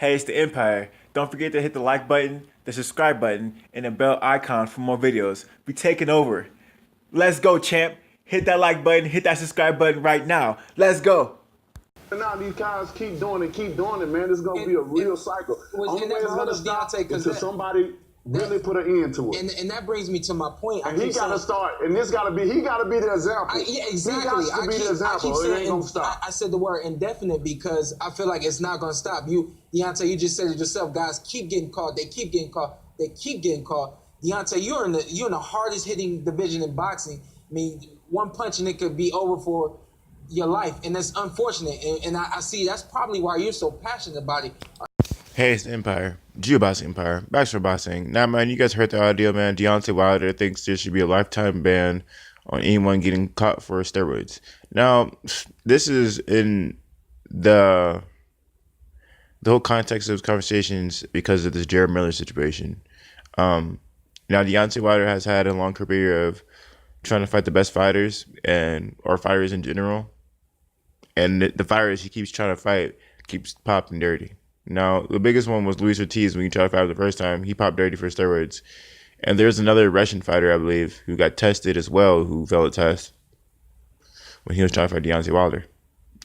Hey, it's the Empire. Don't forget to hit the like button, the subscribe button, and the bell icon for more videos. We taking over. Let's go, champ. Hit that like button, hit that subscribe button right now. Let's go. And now these guys keep doing it, man. It's gonna be a real cycle. Only way it's gonna stop is until somebody really put an end to it. And that brings me to my point. And he gotta start, and he gotta be the example. Yeah, exactly. He got to be the example. It ain't gonna stop. I said the word indefinite because I feel like it's not gonna stop. Deontay, you just said it yourself. Guys keep getting caught. They keep getting caught. They keep getting caught. Deontay, you're in the hardest hitting division in boxing. I mean, one punch and it could be over for your life, and that's unfortunate. And I see that's probably why you're so passionate about it. Hey, it's the Empire. Geoboxing Empire. Baxter Boxing. Now, man, you guys heard the audio, man. Deontay Wilder thinks there should be a lifetime ban on anyone getting caught for steroids. Now, this is in the whole context of conversations because of this Jarrell Miller situation. Now, Deontay Wilder has had a long career of trying to fight the best fighters or fighters in general. And the fighters he keeps trying to fight keeps popping dirty. Now, the biggest one was Luis Ortiz when he tried to fight him the first time. He popped dirty for steroids. And there's another Russian fighter, I believe, who got tested as well, who failed a test when he was trying to fight Deontay Wilder.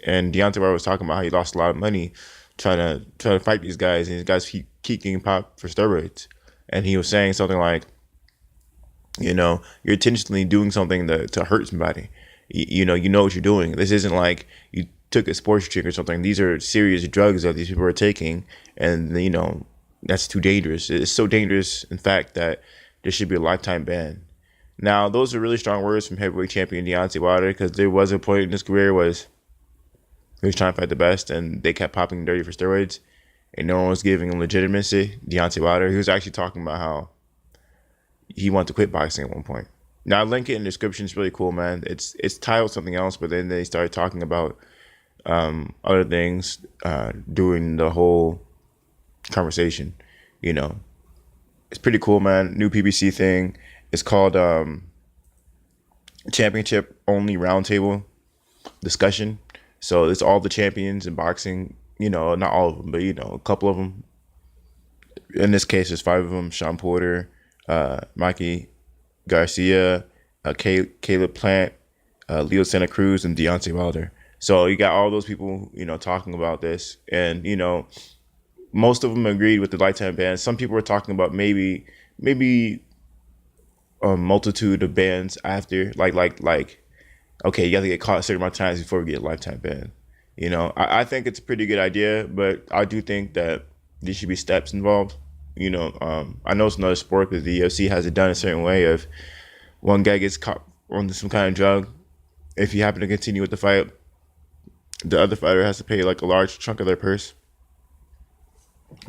And Deontay Wilder was talking about how he lost a lot of money trying to fight these guys, and these guys keep getting popped for steroids. And he was saying something like, you're intentionally doing something to hurt somebody. You know what you're doing. This isn't like you took a sports drink or something. These are serious drugs that these people are taking, and that's too dangerous. It's so dangerous, in fact, that there should be a lifetime ban. Now, those are really strong words from heavyweight champion Deontay Wilder, because there was a point in his career where he was trying to fight the best, and they kept popping dirty for steroids, and no one was giving him legitimacy. Deontay Wilder, he was actually talking about how he wanted to quit boxing at one point. Now, I'll link it in the description. It's really cool, man. It's titled something else, but then they started talking about other things during the whole conversation. It's pretty cool, man. New PBC thing. It's called Championship Only Roundtable Discussion. So it's all the champions in boxing. Not all of them, but a couple of them. In this case, there's 5 of them: Sean Porter, Mikey Garcia, Caleb Plant, Leo Santa Cruz, and Deontay Wilder. So you got all those people, talking about this, and most of them agreed with the lifetime ban. Some people were talking about maybe a multitude of bans after, like, okay, you have to get caught a certain amount of times before we get a lifetime ban. I think it's a pretty good idea, but I do think that there should be steps involved. I know it's another sport because the UFC has it done a certain way of one guy gets caught on some kind of drug. If you happen to continue with the fight, the other fighter has to pay like a large chunk of their purse.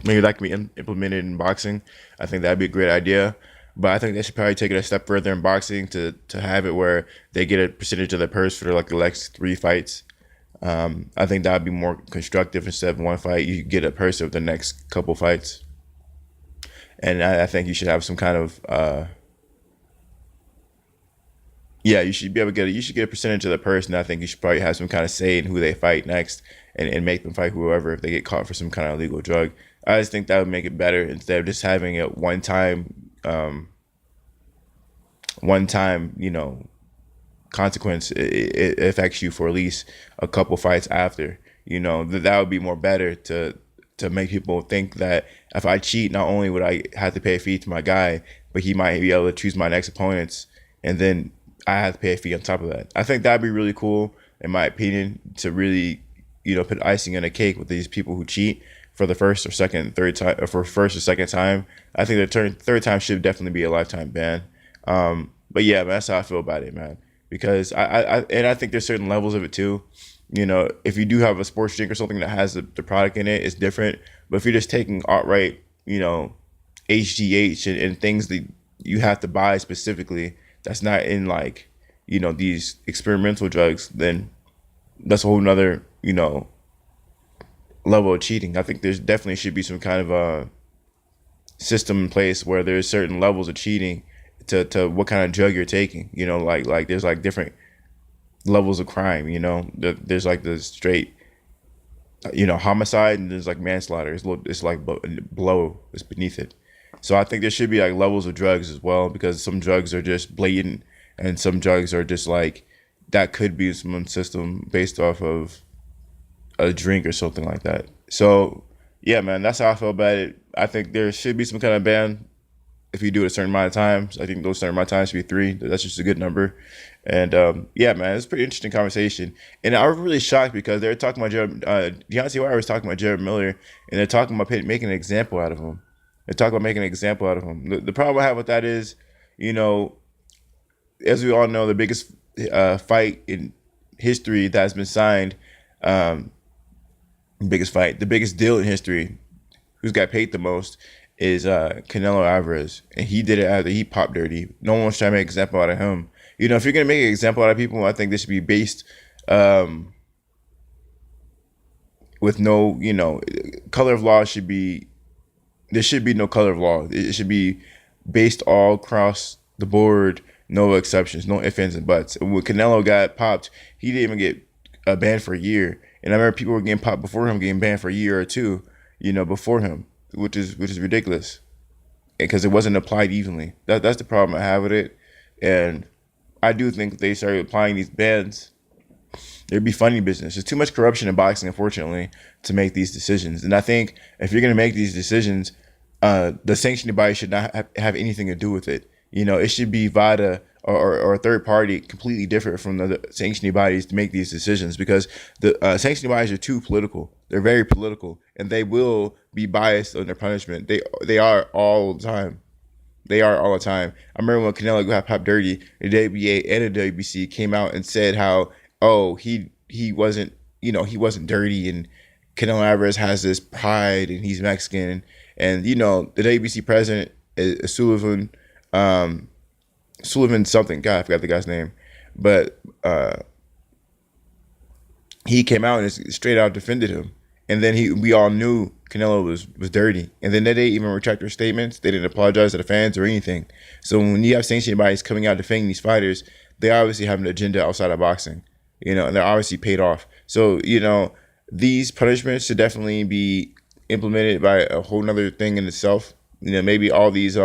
Maybe that can be implemented in boxing. I think that'd be a great idea. But I think they should probably take it a step further in boxing to have it where they get a percentage of their purse for like the next 3 fights. I think that would be more constructive. Instead of one fight, you get a purse of the next couple fights. And I think you should have some kind of you should be able to get a percentage of the purse, and I think you should probably have some kind of say in who they fight next and make them fight whoever if they get caught for some kind of illegal drug. I just think that would make it better instead of just having it one time consequence. It affects you for at least a couple fights after. That would be more better to make people think that if I cheat, not only would I have to pay a fee to my guy, but he might be able to choose my next opponents, and then I have to pay a fee on top of that. I think that'd be really cool, in my opinion, to really, put icing on a cake with these people who cheat for the first or second, third time, or for first or second time. I think the third time should definitely be a lifetime ban. But yeah, man, that's how I feel about it, man. Because I think there's certain levels of it too. If you do have a sports drink or something that has the product in it, it's different. But if you're just taking outright, HGH and things that you have to buy specifically, that's not in these experimental drugs, then that's a whole nother, level of cheating. I think there's definitely should be some kind of a system in place where there's certain levels of cheating to what kind of drug you're taking. Like there's different levels of crime. There's the straight homicide, and there's like manslaughter. It's like below, it's beneath it. So I think there should be like levels of drugs as well, because some drugs are just blatant, and some drugs are just like that could be in someone's system based off of a drink or something like that. So yeah, man, that's how I feel about it. I think there should be some kind of ban if you do it a certain amount of times. I think those certain amount of times should be 3. That's just a good number. And yeah, man, it's a pretty interesting conversation. And I was really shocked because they're talking about Deontay Wilder was talking about Jarrell Miller, and they're talking about making an example out of him. They're talking about making an example out of him. The problem I have with that is, as we all know, the biggest fight in history that has been signed, the biggest deal in history, who's got paid the most, is Canelo Alvarez, and he did it after he popped dirty. No one's trying to make an example out of him. If you're gonna make an example out of people, I think this should be based with no, color of law should be. There should be no color of law. It should be based all across the board, no exceptions, no ifs, ands, and buts. And when Canelo got popped, he didn't even get banned for a year. And I remember people were getting popped before him, getting banned for a year or two, before him, which is ridiculous, because it wasn't applied evenly. That's the problem I have with it. And I do think if they started applying these bans, it'd be funny business. There's too much corruption in boxing, unfortunately, to make these decisions. And I think if you're going to make these decisions, the sanctioning body should not have anything to do with it. It should be VADA or a third party completely different from the sanctioning bodies to make these decisions, because the sanctioning bodies are too political. They're very political, and they will be biased on their punishment. They are all the time. They are all the time. I remember when Canelo got popped dirty, the WBA and the WBC came out and said how, he wasn't, he wasn't dirty, and Canelo Alvarez has this pride and he's Mexican. And, the WBC president is Sullivan something. God, I forgot the guy's name. But he came out and straight out defended him. And then we all knew Canelo was dirty. And then they didn't even retract their statements. They didn't apologize to the fans or anything. So when you have sanctioning bodies coming out defending these fighters, they obviously have an agenda outside of boxing, and they're obviously paid off. So, these punishments should definitely be implemented by a whole nother thing in itself. Maybe all these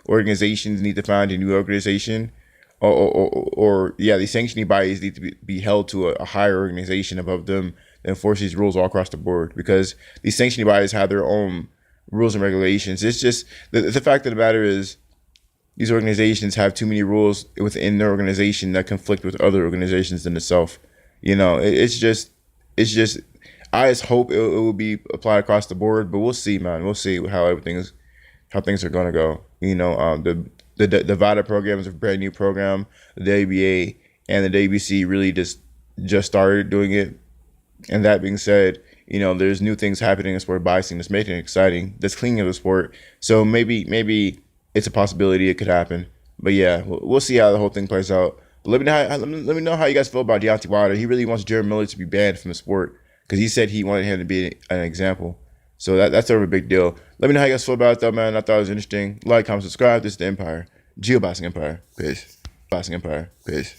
organizations need to find a new organization, or these sanctioning bodies need to be held to a higher organization above them that enforce these rules all across the board, because these sanctioning bodies have their own rules and regulations. It's just the fact of the matter is, these organizations have too many rules within their organization that conflict with other organizations in itself. It's just. I just hope it will be applied across the board, but we'll see, man. We'll see how things are gonna go. The VADA program is a brand new program. The WBA and the WBC really just started doing it. And that being said, there's new things happening in sport boxing that's making it exciting. That's cleaning up the sport. So maybe it's a possibility it could happen. But yeah, we'll see how the whole thing plays out. But let me know how you guys feel about Deontay Wilder. He really wants Jarrell Miller to be banned from the sport, because he said he wanted him to be an example. So that's sort of a big deal. Let me know how you guys feel about it, though, man. I thought it was interesting. Like, comment, subscribe. This is the Empire. Boxing Empire. Peace. Boxing Empire. Peace.